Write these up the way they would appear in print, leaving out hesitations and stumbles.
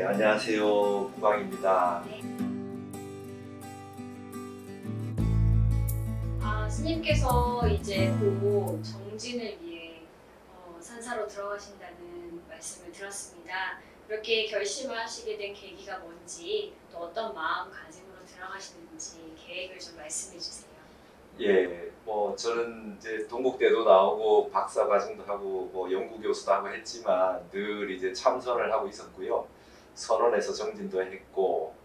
안녕하세요. 구광입니다. 스님께서 이제 곧 정진을 위해 산사로 들어가신다는 말씀을 들었습니다. 그렇게 결심하시게 된 계기가 뭔지, 또 어떤 마음가짐으로 들어가시는지 계획을 좀 말씀해 주세요. 예, 저는 이제 동국대도 나오고 박사 과정도 하고 연구교수도 하고 했지만 늘 이제 참선을 하고 있었고요. 선원에서 정진도 했고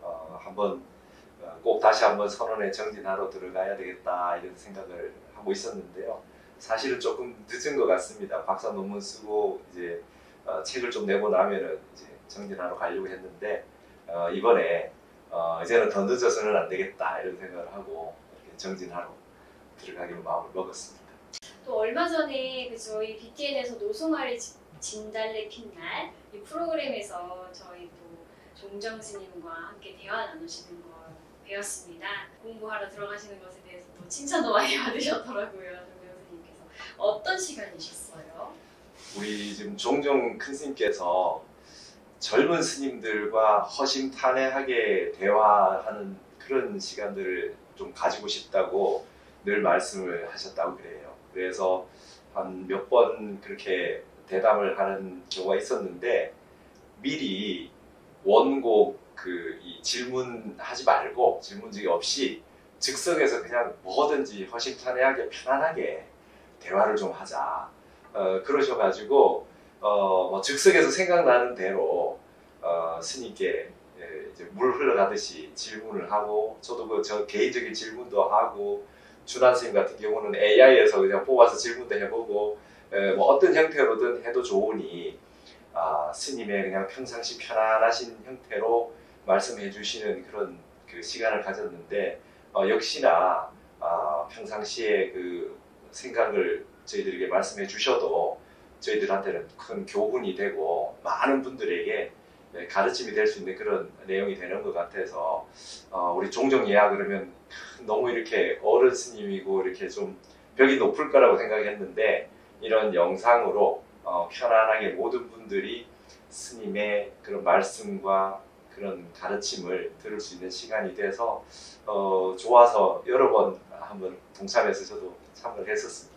꼭 다시 한번 선원에 정진하러 들어가야 되겠다 이런 생각을 하고 있었는데요. 사실은 조금 늦은 것 같습니다. 박사 논문 쓰고 이제 책을 좀 내고 나면은 이제 정진하러 가려고 했는데 이번에 이제는 더 늦어서는 안 되겠다 이런 생각을 하고 이렇게 정진하러 들어가기로 마음을 먹었습니다. 또 얼마 전에 저희 BTN에서 노송아리 진달래 핀날 이 프로그램에서 저희 또 종정 스님과 함께 대화 나누시는 걸 배웠습니다. 공부하러 들어가시는 것에 대해서 또 칭찬도 많이 받으셨더라고요. 종정 스님께서. 어떤 시간이셨어요? 우리 지금 종정 큰 스님께서 젊은 스님들과 허심탄회하게 대화하는 그런 시간들을 좀 가지고 싶다고 늘 말씀을 하셨다고 그래요. 그래서 한 몇 번 그렇게 대담을 하는 경우가 있었는데 미리 원고 이 질문하지 말고 질문지기 없이 즉석에서 그냥 뭐든지 허심탄회하게 편안하게 대화를 좀 하자. 그러셔가지고 즉석에서 생각나는 대로 스님께 이제 물 흘러가듯이 질문을 하고 저도 저 개인적인 질문도 하고 준한 스님 같은 경우는 AI에서 그냥 뽑아서 질문도 해보고 어떤 형태로든 해도 좋으니 스님의 그냥 평상시 편안하신 형태로 말씀해 주시는 그런 그 시간을 가졌는데 역시나 평상시에 그 생각을 저희들에게 말씀해 주셔도 저희들한테는 큰 교훈이 되고 많은 분들에게 가르침이 될 수 있는 그런 내용이 되는 것 같아서 우리 종정예야 그러면 너무 이렇게 어른 스님이고 이렇게 좀 벽이 높을 거라고 생각했는데 이런 영상으로 편안하게 모든 분들이 스님의 그런 말씀과 그런 가르침을 들을 수 있는 시간이 돼서 좋아서 여러 번 한번 동참해서 저도 참여를 했었습니다.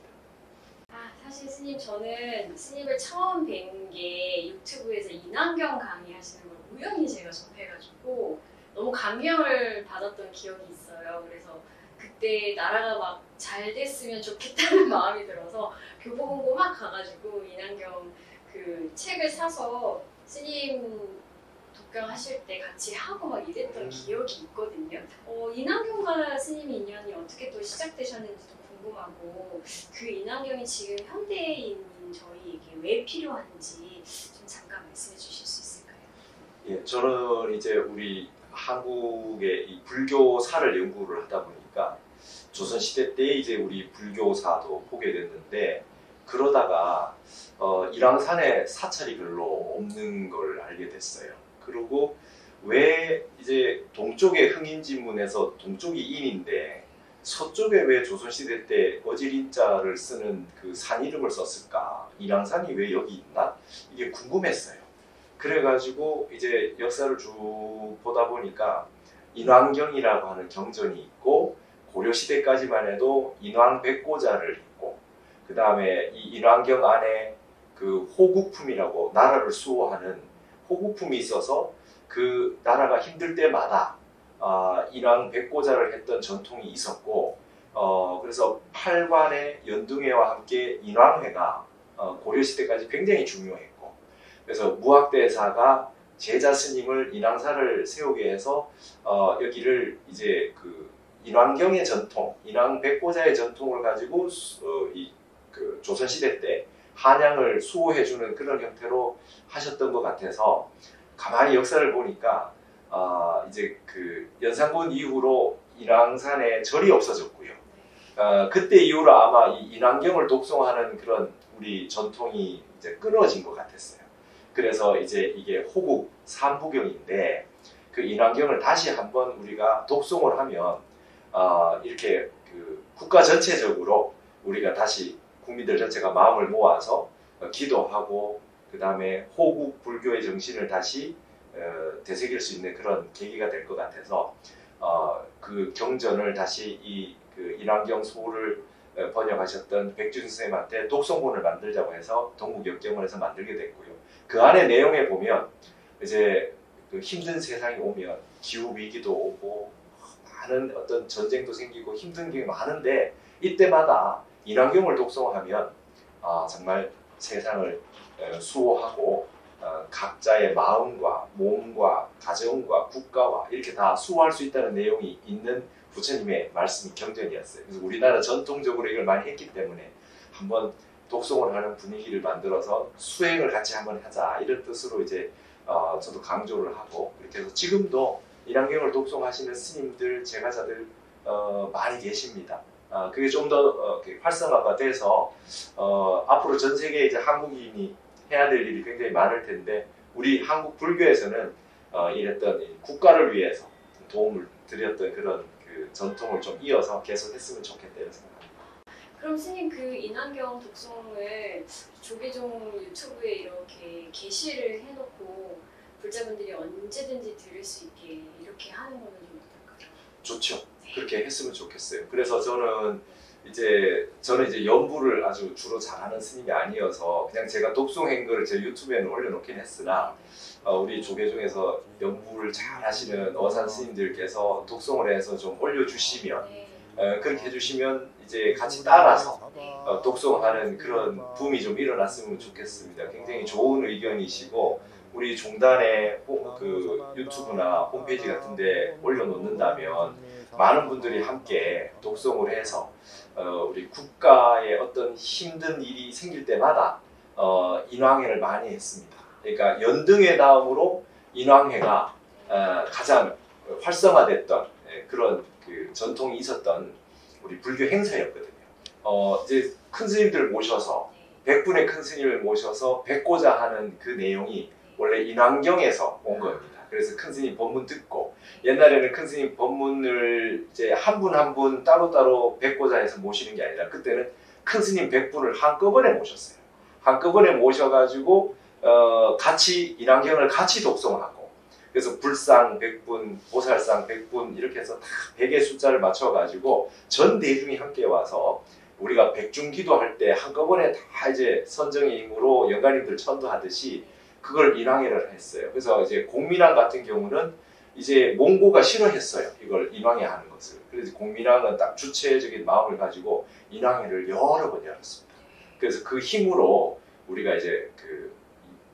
사실 스님 저는 스님을 처음 뵌 게 유튜브에서 인왕경 강의하시는 걸 우연히 제가 접해가지고 너무 감명을 받았던 기억이 있어요. 그래서 그때 나라가 막 잘 됐으면 좋겠다는 마음이 들어서 교보문고 막 가가지고 인왕경 그 책을 사서 스님 독경하실 때 같이 하고 막 이랬던 기억이 있거든요. 인왕경과 스님의 인연이 어떻게 또 시작되셨는지도 궁금하고 그 인왕경이 지금 현대인인 저희에게 왜 필요한지 좀 잠깐 말씀해 주실 수 있을까요? 예, 저는 이제 우리 한국의 이 불교사를 연구를 하다 보니까 조선시대 때 이제 우리 불교사도 보게 됐는데 그러다가 일왕산에 사찰이 별로 없는 걸 알게 됐어요. 그리고 왜 이제 동쪽의 흥인지문에서 동쪽이 인인데 서쪽에 왜 조선시대 때 어질인자를 쓰는 그 산 이름을 썼을까? 일왕산이 왜 여기 있나? 이게 궁금했어요. 그래가지고 이제 역사를 쭉 보다 보니까 인왕경이라고 하는 경전이 있고 고려시대까지만 해도 인왕백고자를 있고 그 다음에 이 인왕경 안에 그 호국품이라고 나라를 수호하는 호국품이 있어서 그 나라가 힘들 때마다 인왕백고자를 했던 전통이 있었고 그래서 팔관의 연등회와 함께 인왕회가 고려시대까지 굉장히 중요했고 그래서 무학대사가 제자 스님을 인왕사를 세우게 해서 여기를 이제 그 인왕경의 전통, 인왕백고자의 전통을 가지고 그 조선시대 때 한양을 수호해주는 그런 형태로 하셨던 것 같아서 가만히 역사를 보니까 이제 그 연산군 이후로 인왕산에 절이 없어졌고요. 그때 이후로 아마 이 인왕경을 독송하는 그런 우리 전통이 이제 끊어진 것 같았어요. 그래서 이제 이게 호국 삼부경인데 그 인왕경을 다시 한번 우리가 독송을 하면 이렇게 그 국가 전체적으로 우리가 다시 국민들 전체가 마음을 모아서 기도하고 그 다음에 호국 불교의 정신을 다시 되새길 수 있는 그런 계기가 될 것 같아서 그 경전을 다시 그 인왕경 소를 번역하셨던 백준 선생님한테 독송본을 만들자고 해서 동국역경원에서 만들게 됐고요. 그 안에 내용에 보면 이제 그 힘든 세상이 오면 기후 위기도 오고 많은 어떤 전쟁도 생기고 힘든 게 많은데 이때마다 인왕경을 독송하면 정말 세상을 수호하고 각자의 마음과 몸과 가정과 국가와 이렇게 다 수호할 수 있다는 내용이 있는 부처님의 말씀이 경전이었어요. 그래서 우리나라 전통적으로 이걸 많이 했기 때문에 한번 독송을 하는 분위기를 만들어서 수행을 같이 한번 하자 이런 뜻으로 이제 저도 강조를 하고 이렇게 해서 지금도 인왕경을 독송하시는 스님들, 제가자들 많이 계십니다. 그게 좀 더 활성화가 돼서 앞으로 전 세계에 이제 한국인이 해야 될 일이 굉장히 많을 텐데 우리 한국 불교에서는 이랬던 국가를 위해서 도움을 드렸던 그런 그 전통을 좀 이어서 계속 했으면 좋겠다는 생각합니다. 그럼 스님 그 인왕경 독송을 조계종 유튜브에 이렇게 게시를 해놓고 불자분들이 언제든지 들을 수 있게 이렇게 하는 거는 좀 어떨까요? 좋죠. 그렇게 했으면 좋겠어요. 그래서 저는 이제 연부를 아주 주로 잘하는 스님이 아니어서 그냥 제가 독송한 거를 제 유튜브에는 올려놓긴 했으나 우리 조계종에서 연부를 잘 하시는 어산 스님들께서 독송을 해서 좀 올려주시면 그렇게 해주시면 이제 같이 따라서 독송하는 그런 붐이 좀 일어났으면 좋겠습니다. 굉장히 좋은 의견이시고 우리 종단의 그 유튜브나 홈페이지 같은데 올려놓는다면 많은 분들이 함께 독송을 해서 우리 국가에 어떤 힘든 일이 생길 때마다 인왕회를 많이 했습니다. 그러니까 연등의 다음으로 인왕회가 가장 활성화됐던 그런 그 전통이 있었던 우리 불교 행사였거든요. 이제 큰 스님들 모셔서 100분의 큰 스님을 모셔서 뵙고자 하는 그 내용이 원래 인왕경에서 온 겁니다. 그래서 큰 스님 법문 듣고 옛날에는 큰 스님 법문을 이제 한 분 한 분 따로따로 뵙고자 해서 모시는 게 아니라 그때는 큰 스님 100분을 한꺼번에 모셨어요. 한꺼번에 모셔가지고 같이 인왕경을 같이 독송하고 그래서 불상 100분, 보살상 100분 이렇게 해서 다 100의 숫자를 맞춰가지고 전 대중이 함께 와서 우리가 백중기도 할 때 한꺼번에 다 이제 선정의 힘으로 영가님들 천도하듯이 그걸 인왕회를 했어요. 그래서 이제 공민왕 같은 경우는 이제 몽고가 싫어했어요. 이걸 인왕회 하는 것을. 그래서 공민왕은 딱 주체적인 마음을 가지고 인왕회를 여러 번 열었습니다. 그래서 그 힘으로 우리가 이제 그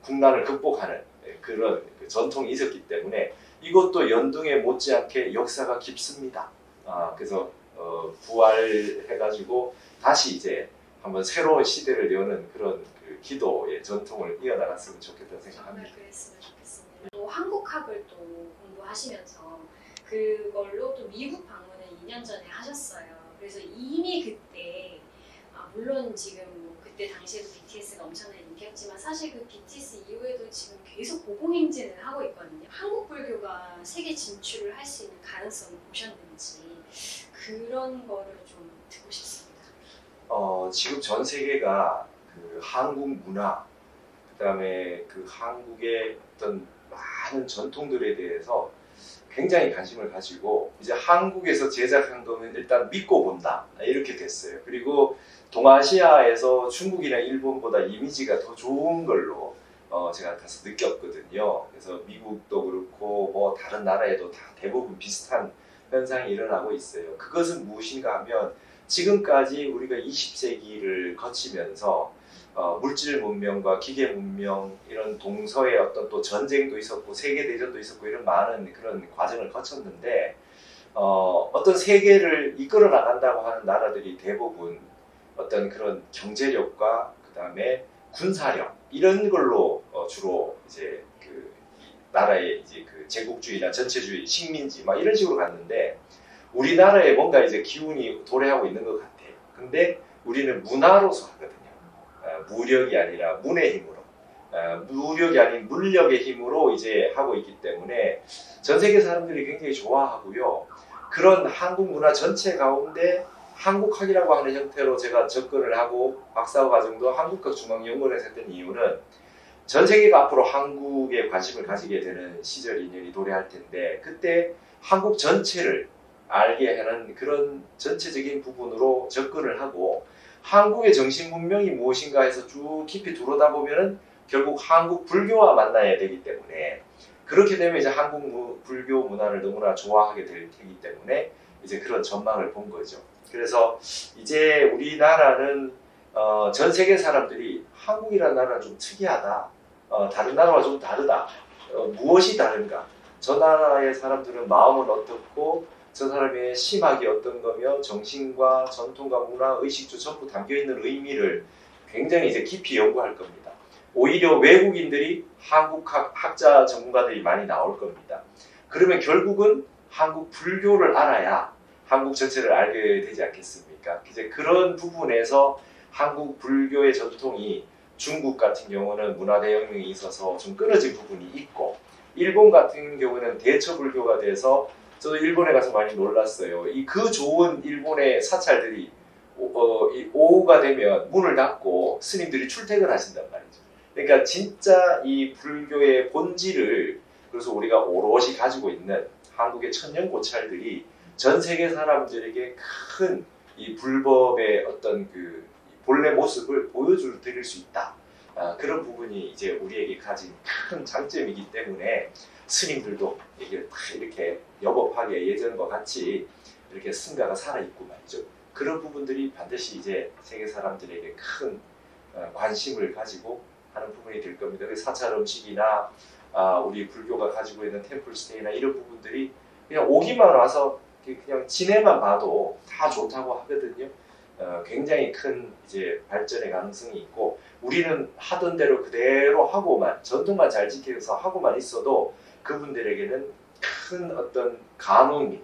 국난을 극복하는 그런 전통이 있었기 때문에 이것도 연등에 못지않게 역사가 깊습니다. 그래서 부활해가지고 다시 이제 한번 새로운 시대를 여는 그런 그 기도의 전통을 이어나갔으면 좋겠다는 생각합니다. 정말 그랬으면 좋겠습니다. 또 한국학을 또 공부하시면서 그걸로 또 미국 방문을 2년 전에 하셨어요. 그래서 이미 그때 물론 지금 뭐 그때 당시에도 BTS가 엄청난 인기였지만 사실 그 BTS 이후에도 지금 계속 고공행진을 하고 있거든요. 한국 불교가 세계 진출을 할 수 있는 가능성을 보셨는지 그런 거를 좀 듣고 싶습니다. 지금 전 세계가 그 한국 문화, 그다음에 그 한국의 어떤 많은 전통들에 대해서 굉장히 관심을 가지고 이제 한국에서 제작한 거면 일단 믿고 본다 이렇게 됐어요. 그리고 동아시아에서 중국이나 일본보다 이미지가 더 좋은 걸로 제가 가서 느꼈거든요. 그래서 미국도 그렇고 뭐 다른 나라에도 다 대부분 비슷한 현상이 일어나고 있어요. 그것은 무엇인가 하면 지금까지 우리가 20세기를 거치면서 물질 문명과 기계 문명 이런 동서의 어떤 또 전쟁도 있었고 세계 대전도 있었고 이런 많은 그런 과정을 거쳤는데 어떤 세계를 이끌어 나간다고 하는 나라들이 대부분 어떤 그런 경제력과 그 다음에 군사력 이런 걸로 주로 이제 그 나라의 이제 그 제국주의나 전체주의, 식민지 막 이런 식으로 갔는데 우리나라에 뭔가 이제 기운이 도래하고 있는 것 같아요. 근데 우리는 문화로서 하거든요. 무력이 아니라 문의 힘으로, 무력이 아닌 물력의 힘으로 이제 하고 있기 때문에 전 세계 사람들이 굉장히 좋아하고요. 그런 한국 문화 전체 가운데 한국학이라고 하는 형태로 제가 접근을 하고 박사과정도 한국학중앙연구원에서 했던 이유는 전 세계가 앞으로 한국에 관심을 가지게 되는 시절이 인연이 도래할 텐데 그때 한국 전체를 알게 하는 그런 전체적인 부분으로 접근을 하고 한국의 정신 문명이 무엇인가 해서 쭉 깊이 들여다보면은 결국 한국 불교와 만나야 되기 때문에 그렇게 되면 이제 한국 불교 문화를 너무나 좋아하게 될 테기 때문에 이제 그런 전망을 본 거죠. 그래서 이제 우리나라는 전 세계 사람들이 한국이라는 나라는 좀 특이하다. 다른 나라와 좀 다르다. 무엇이 다른가? 저 나라의 사람들은 마음은 어떻고 저 사람의 심학이 어떤 거며 정신과 전통과 문화, 의식도 전부 담겨있는 의미를 굉장히 이제 깊이 연구할 겁니다. 오히려 외국인들이 한국학 학자 전문가들이 많이 나올 겁니다. 그러면 결국은 한국 불교를 알아야 한국 전체를 알게 되지 않겠습니까? 이제 그런 부분에서 한국 불교의 전통이 중국 같은 경우는 문화대혁명이 있어서 좀 끊어진 부분이 있고 일본 같은 경우는 대처불교가 돼서 저도 일본에 가서 많이 놀랐어요. 그 좋은 일본의 사찰들이 오후가 되면 문을 닫고 스님들이 출퇴근하신단 말이죠. 그러니까 진짜 이 불교의 본질을 그래서 우리가 오롯이 가지고 있는 한국의 천년고찰들이 전 세계 사람들에게 큰 이 불법의 어떤 그 본래 모습을 보여드릴 수 있다. 그런 부분이 이제 우리에게 가진 큰 장점이기 때문에 스님들도 이렇게 여법하게 예전과 같이 이렇게 승가가 살아있고 말이죠. 그런 부분들이 반드시 이제 세계 사람들에게 큰 관심을 가지고 하는 부분이 될 겁니다. 사찰 음식이나 우리 불교가 가지고 있는 템플스테이나 이런 부분들이 그냥 오기만 와서 그냥 지내만 봐도 다 좋다고 하거든요. 굉장히 큰 이제 발전의 가능성이 있고 우리는 하던 대로 그대로 하고만 전통만 잘 지켜서 하고만 있어도 그분들에게는 큰 어떤 감흥이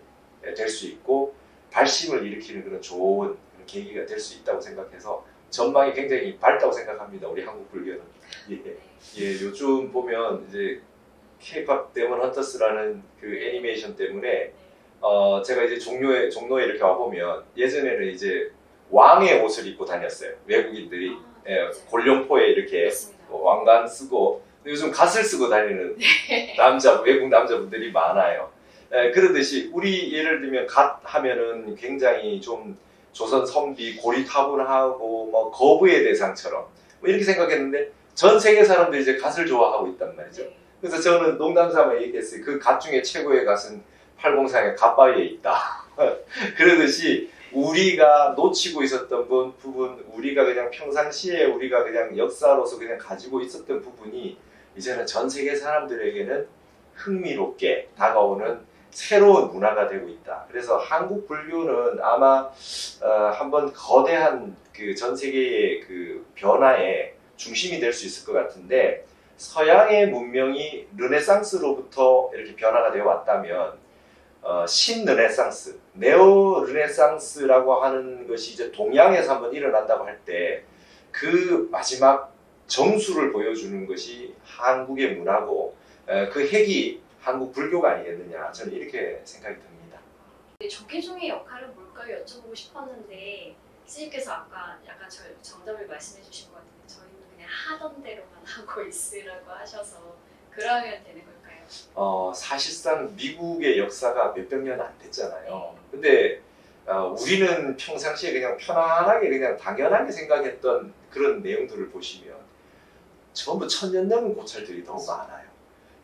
될 수 있고 발심을 일으키는 그런 좋은 계기가 될 수 있다고 생각해서 전망이 굉장히 밝다고 생각합니다. 우리 한국 불교는. 요즘 보면 이제 K-pop 데몬 헌터스라는 그 애니메이션 때문에 제가 이제 종로에 이렇게 와 보면 예전에는 이제 왕의 옷을 입고 다녔어요. 외국인들이 골룡포에 이렇게 왕관 쓰고 요즘 갓을 쓰고 다니는 외국 남자분들이 많아요. 그러듯이 우리 예를 들면 갓 하면은 굉장히 좀 조선 성비 고리타분하고 뭐 거부의 대상처럼 뭐 이렇게 생각했는데 전 세계 사람들이 이제 갓을 좋아하고 있단 말이죠. 그래서 저는 농담삼아 얘기했어요. 그 갓 중에 최고의 갓은 803의 갓바위에 있다. 그러듯이 우리가 놓치고 있었던 부분, 우리가 그냥 평상시에 우리가 그냥 역사로서 그냥 가지고 있었던 부분이 이제는 전 세계 사람들에게는 흥미롭게 다가오는 새로운 문화가 되고 있다. 그래서 한국 불교는 아마 한번 거대한 그 전 세계의 그 변화의 중심이 될 수 있을 것 같은데 서양의 문명이 르네상스로부터 이렇게 변화가 되어 왔다면 신르네상스, 네오르네상스라고 하는 것이 이제 동양에서 한번 일어난다고 할 때 그 마지막 정수를 보여주는 것이 한국의 문화고 그 핵이 한국 불교가 아니겠느냐 저는 이렇게 생각이 듭니다. 조계종의 역할은 뭘까요? 여쭤보고 싶었는데 스님께서 아까 약간 정답을 말씀해 주신 것 같은데 저희는 그냥 하던 대로만 하고 있으라고 하셔서 그러면 되는 걸까요? 사실상 미국의 역사가 몇백 년 안 됐잖아요. 근데 우리는 평상시에 그냥 편안하게 그냥 당연하게 생각했던 그런 내용들을 보시면 전부 천년 넘은 고찰들이 너무 많아요.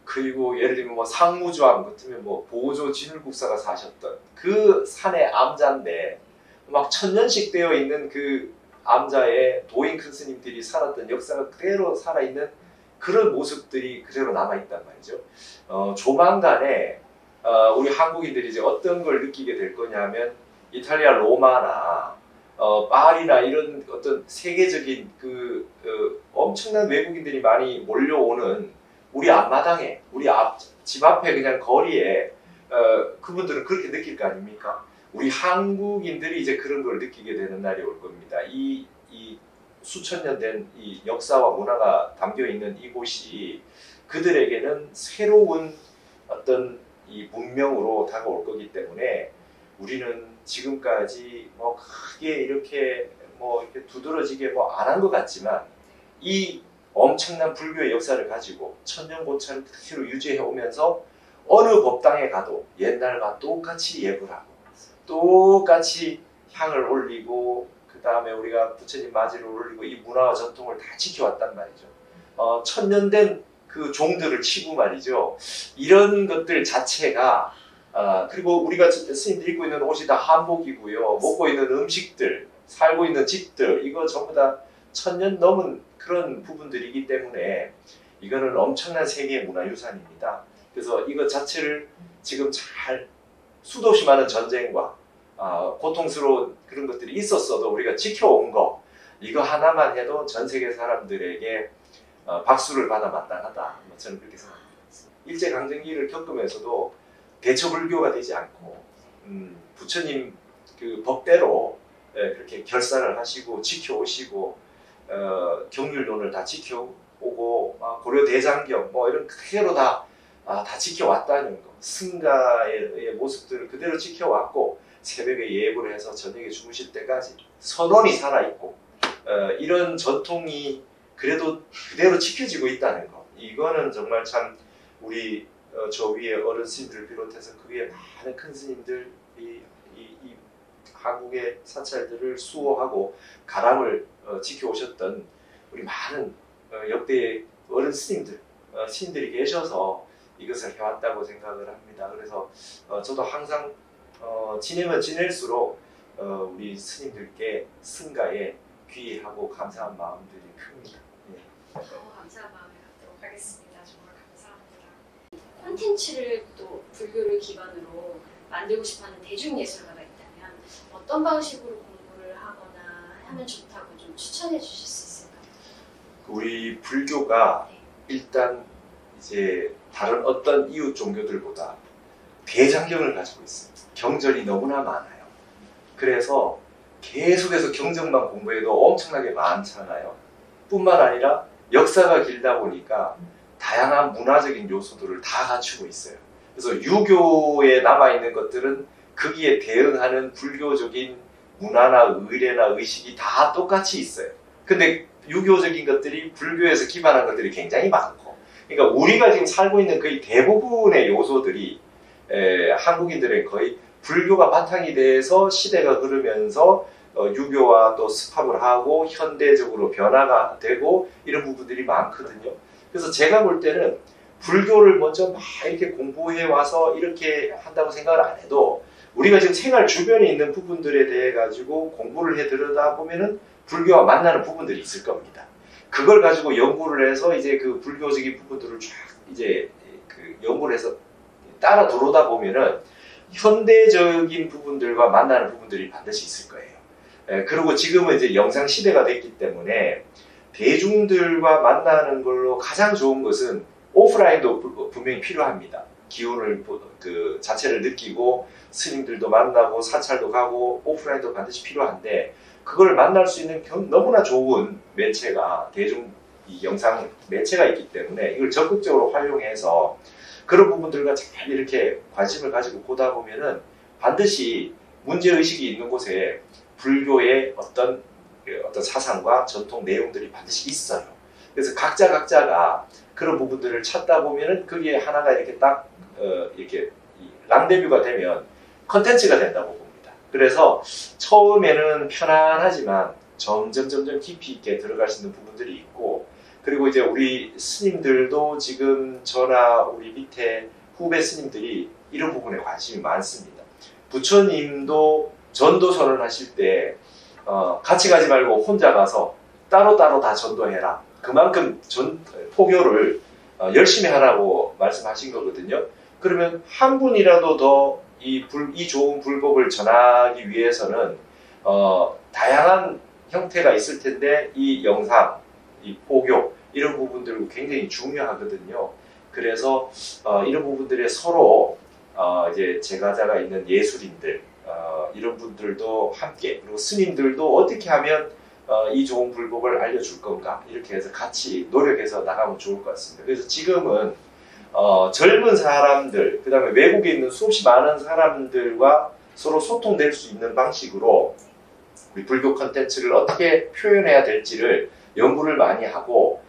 그리고 예를 들면 뭐 상무주왕 같으면 뭐 보조 진울국사가 사셨던 그 산의 암자인데 막 천년씩 되어 있는 그 암자에 도인 큰 스님들이 살았던 역사가 그대로 살아있는 그런 모습들이 그대로 남아있단 말이죠. 조만간에 우리 한국인들이 이제 어떤 걸 느끼게 될 거냐면 이탈리아 로마나 파리나 이런 어떤 세계적인 엄청난 외국인들이 많이 몰려오는 우리 앞마당에 우리 집 앞에 그냥 거리에 그분들은 그렇게 느낄 거 아닙니까? 우리 한국인들이 이제 그런 걸 느끼게 되는 날이 올 겁니다. 이 수천 년 된 이 역사와 문화가 담겨 있는 이곳이 그들에게는 새로운 어떤 이 문명으로 다가올 거기 때문에 우리는 지금까지 크게 이렇게 이렇게 두드러지게 안 한 것 같지만 이 엄청난 불교의 역사를 가지고 천년고차를 그대로 유지해 오면서 어느 법당에 가도 옛날과 똑같이 예불 하고 똑같이 향을 올리고 그 다음에 우리가 부처님 맞이를 올리고 이 문화와 전통을 다 지켜왔단 말이죠. 천년 된 그 종들을 치고 말이죠. 이런 것들 자체가 그리고 우리가 스님들 입고 있는 옷이 다 한복이고요. 먹고 있는 음식들, 살고 있는 집들 이거 전부 다 천년 넘은 그런 부분들이기 때문에 이거는 엄청난 세계 문화유산입니다. 그래서 이것 자체를 지금 잘 수도 없이 많은 전쟁과 고통스러운 그런 것들이 있었어도 우리가 지켜온 거 이거 하나만 해도 전 세계 사람들에게 박수를 받아 마땅하다. 저는 그렇게 생각합니다. 일제강점기를 겪으면서도 대처불교가 되지 않고 부처님 그 법대로 그렇게 결사를 하시고 지켜오시고 경률론을 다 지켜오고 고려대장경 뭐 이런 그대로 다 지켜왔다는 거. 승가의 모습들을 그대로 지켜왔고 새벽에 예불을 해서 저녁에 주무실 때까지 선원이 살아있고 이런 전통이 그래도 그대로 지켜지고 있다는 거. 이거는 정말 참 우리 저 위에 어른 스님들 비롯해서 그 위에 많은 큰 스님들 이 한국의 사찰들을 수호하고 가람을 지켜오셨던 우리 많은 역대 어른 스님들이 계셔서 이것을 해왔다고 생각을 합니다. 그래서 저도 항상 지내면 지낼수록 우리 스님들께 승가에 귀하고 감사한 마음들이 큽니다. 예. 너무 감사한 마음을 갖도록 하겠습니다. 정말 감사합니다. 콘텐츠를 또 불교를 기반으로 만들고 싶어하는 대중예술가가 있다면 어떤 방식으로 공부를 하거나 하면 좋다고 좀 추천해 주실 수 있을까요? 우리 불교가 네. 일단 이제 다른 어떤 이웃 종교들보다 대장경을 가지고 있습니다. 경전이 너무나 많아요. 그래서 계속해서 경전만 공부해도 엄청나게 많잖아요. 뿐만 아니라 역사가 길다 보니까 다양한 문화적인 요소들을 다 갖추고 있어요. 그래서 유교에 남아있는 것들은 거기에 대응하는 불교적인 문화나 의례나 의식이 다 똑같이 있어요. 근데 유교적인 것들이 불교에서 기반한 것들이 굉장히 많고, 그러니까 우리가 지금 살고 있는 거의 대부분의 요소들이 한국인들의 거의 불교가 바탕이 돼서 시대가 흐르면서 유교와 또 습합을 하고 현대적으로 변화가 되고 이런 부분들이 많거든요. 그래서 제가 볼 때는 불교를 먼저 막 이렇게 공부해 와서 이렇게 한다고 생각을 안 해도 우리가 지금 생활 주변에 있는 부분들에 대해 가지고 공부를 해 들여다 보면은 불교와 만나는 부분들이 있을 겁니다. 그걸 가지고 연구를 해서 이제 그 불교적인 부분들을 쫙 이제 그 연구를 해서 따라 들어오다 보면은 현대적인 부분들과 만나는 부분들이 반드시 있을 거예요. 그리고 지금은 이제 영상 시대가 됐기 때문에 대중들과 만나는 걸로 가장 좋은 것은 오프라인도 분명히 필요합니다. 기운을 그 자체를 느끼고 스님들도 만나고 사찰도 가고 오프라인도 반드시 필요한데 그걸 만날 수 있는 너무나 좋은 매체가 대중 이 영상 매체가 있기 때문에 이걸 적극적으로 활용해서 그런 부분들과 잘 이렇게 관심을 가지고 보다 보면은 반드시 문제의식이 있는 곳에 불교의 어떤 사상과 전통 내용들이 반드시 있어요. 그래서 각자가 그런 부분들을 찾다 보면은 그게 하나가 이렇게 딱 이렇게 랑데뷰가 되면 컨텐츠가 된다고 봅니다. 그래서 처음에는 편안하지만 점점 깊이 있게 들어갈 수 있는 부분들이 있고, 그리고 이제 우리 스님들도 지금 저나 우리 밑에 후배 스님들이 이런 부분에 관심이 많습니다. 부처님도 전도 선언하실 때 같이 가지 말고 혼자 가서 따로따로 다 전도해라. 그만큼 포교를 열심히 하라고 말씀하신 거거든요. 그러면 한 분이라도 더 이 좋은 불법을 전하기 위해서는 다양한 형태가 있을 텐데 이 영상, 이 포교 이런 부분들도 굉장히 중요하거든요. 그래서 이런 부분들에 서로 이제 제가자가 있는 예술인들 이런 분들도 함께, 그리고 스님들도 어떻게 하면 이 좋은 불법을 알려줄 건가 이렇게 해서 같이 노력해서 나가면 좋을 것 같습니다. 그래서 지금은 젊은 사람들, 그 다음에 외국에 있는 수없이 많은 사람들과 서로 소통될 수 있는 방식으로 우리 불교 컨텐츠를 어떻게 표현해야 될지를 연구를 많이 하고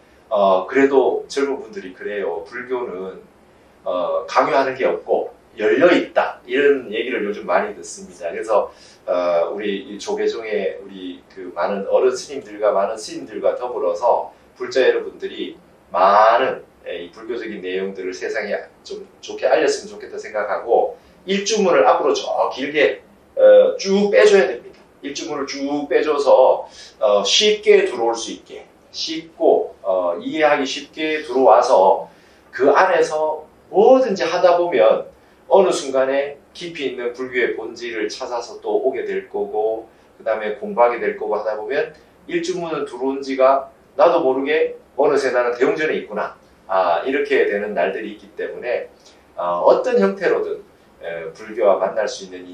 그래도 젊은 분들이 그래요. 불교는 강요하는 게 없고 열려 있다 이런 얘기를 요즘 많이 듣습니다. 그래서 우리 이 조계종의 우리 그 많은 어른 스님들과 많은 스님들과 더불어서 불자 여러분들이 많은 이 불교적인 내용들을 세상에 좀 좋게 알렸으면 좋겠다 생각하고 일주문을 앞으로 저 길게 쭉 빼줘야 됩니다. 일주문을 쭉 빼줘서 쉽게 들어올 수 있게 쉽고 이해하기 쉽게 들어와서 그 안에서 뭐든지 하다 보면 어느 순간에 깊이 있는 불교의 본질을 찾아서 또 오게 될 거고 그 다음에 공부하게 될 거고 하다 보면 일주문은 들어온 지가 나도 모르게 어느새 나는 대웅전에 있구나 이렇게 되는 날들이 있기 때문에 어떤 형태로든 불교와 만날 수 있는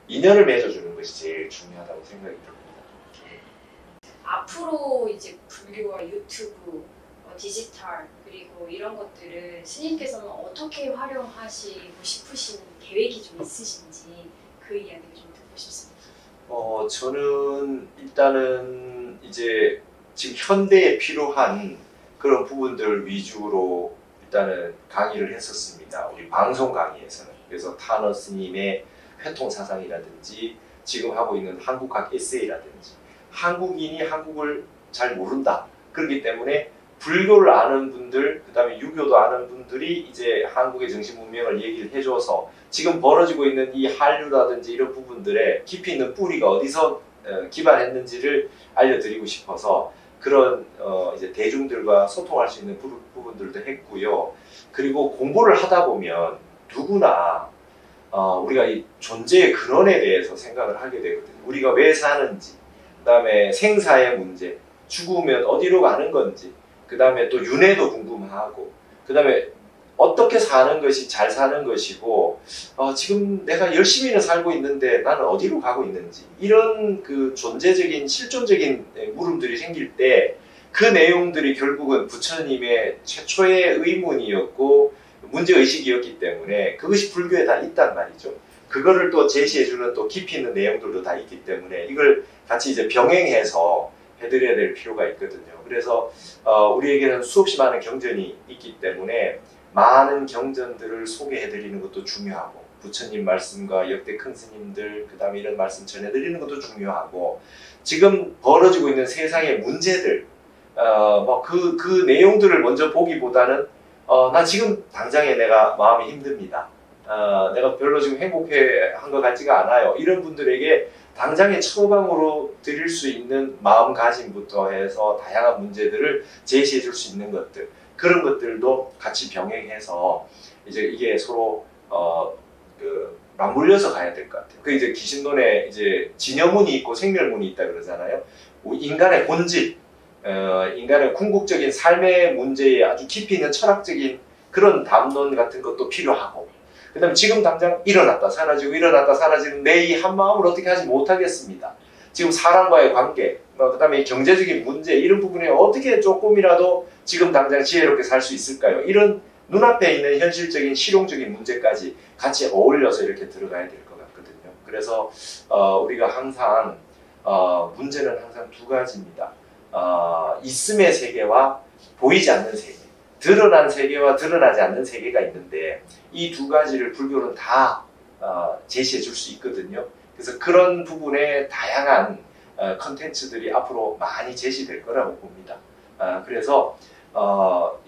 인연을 맺어주는 것이 제일 중요하다고 생각이 듭니다. 앞으로 이제 불교와 유튜브, 디지털 그리고 이런 것들을 스님께서는 어떻게 활용하시고 싶으신 계획이 좀 있으신지 그 이야기를 좀 듣고 싶습니다. 저는 일단은 이제 지금 현대에 필요한 그런 부분들 위주로 일단은 강의를 했었습니다. 우리 방송 강의에서는. 그래서 타너 스님의 회통사상이라든지 지금 하고 있는 한국학 에세이라든지 한국인이 한국을 잘 모른다. 그렇기 때문에 불교를 아는 분들, 그 다음에 유교도 아는 분들이 이제 한국의 정신문명을 얘기를 해줘서 지금 벌어지고 있는 이 한류라든지 이런 부분들에 깊이 있는 뿌리가 어디서 기반했는지를 알려드리고 싶어서 그런 이제 대중들과 소통할 수 있는 부분들도 했고요. 그리고 공부를 하다 보면 누구나 우리가 이 존재의 근원에 대해서 생각을 하게 되거든요. 우리가 왜 사는지, 그 다음에 생사의 문제, 죽으면 어디로 가는 건지, 그 다음에 또 윤회도 궁금하고, 그 다음에 어떻게 사는 것이 잘 사는 것이고, 지금 내가 열심히는 살고 있는데 나는 어디로 가고 있는지, 이런 그 존재적인 실존적인 물음들이 생길 때 그 내용들이 결국은 부처님의 최초의 의문이었고 문제의식이었기 때문에 그것이 불교에 다 있단 말이죠. 그거를 또 제시해주는 또 깊이 있는 내용들도 다 있기 때문에 이걸 같이 이제 병행해서 해드려야 될 필요가 있거든요. 그래서 우리에게는 수없이 많은 경전이 있기 때문에 많은 경전들을 소개해드리는 것도 중요하고 부처님 말씀과 역대 큰 스님들 그 다음에 이런 말씀 전해드리는 것도 중요하고 지금 벌어지고 있는 세상의 문제들 그 내용들을 먼저 보기보다는 나 지금 당장에 내가 마음이 힘듭니다. 내가 별로 지금 행복한 것 같지가 않아요. 이런 분들에게 당장에 처방으로 드릴 수 있는 마음가짐부터 해서 다양한 문제들을 제시해 줄 수 있는 것들 그런 것들도 같이 병행해서 이제 이게 서로 맞물려서 가야 될 것 같아요. 그 이제 기신론에 이제 진여문이 있고 생멸문이 있다 그러잖아요. 인간의 본질, 인간의 궁극적인 삶의 문제에 아주 깊이 있는 철학적인 그런 담론 같은 것도 필요하고 그 다음에 지금 당장 일어났다 사라지고 일어났다 사라지는 내 이 한마음을 어떻게 하지 못하겠습니다. 지금 사람과의 관계, 그 다음에 경제적인 문제 이런 부분에 어떻게 조금이라도 지금 당장 지혜롭게 살 수 있을까요? 이런 눈앞에 있는 현실적인 실용적인 문제까지 같이 어울려서 이렇게 들어가야 될 것 같거든요. 그래서 우리가 항상 문제는 항상 두 가지입니다. 있음의 세계와 보이지 않는 세계, 드러난 세계와 드러나지 않는 세계가 있는데 이 두 가지를 불교는 다 제시해 줄 수 있거든요. 그래서 그런 부분에 다양한 컨텐츠들이 앞으로 많이 제시될 거라고 봅니다. 그래서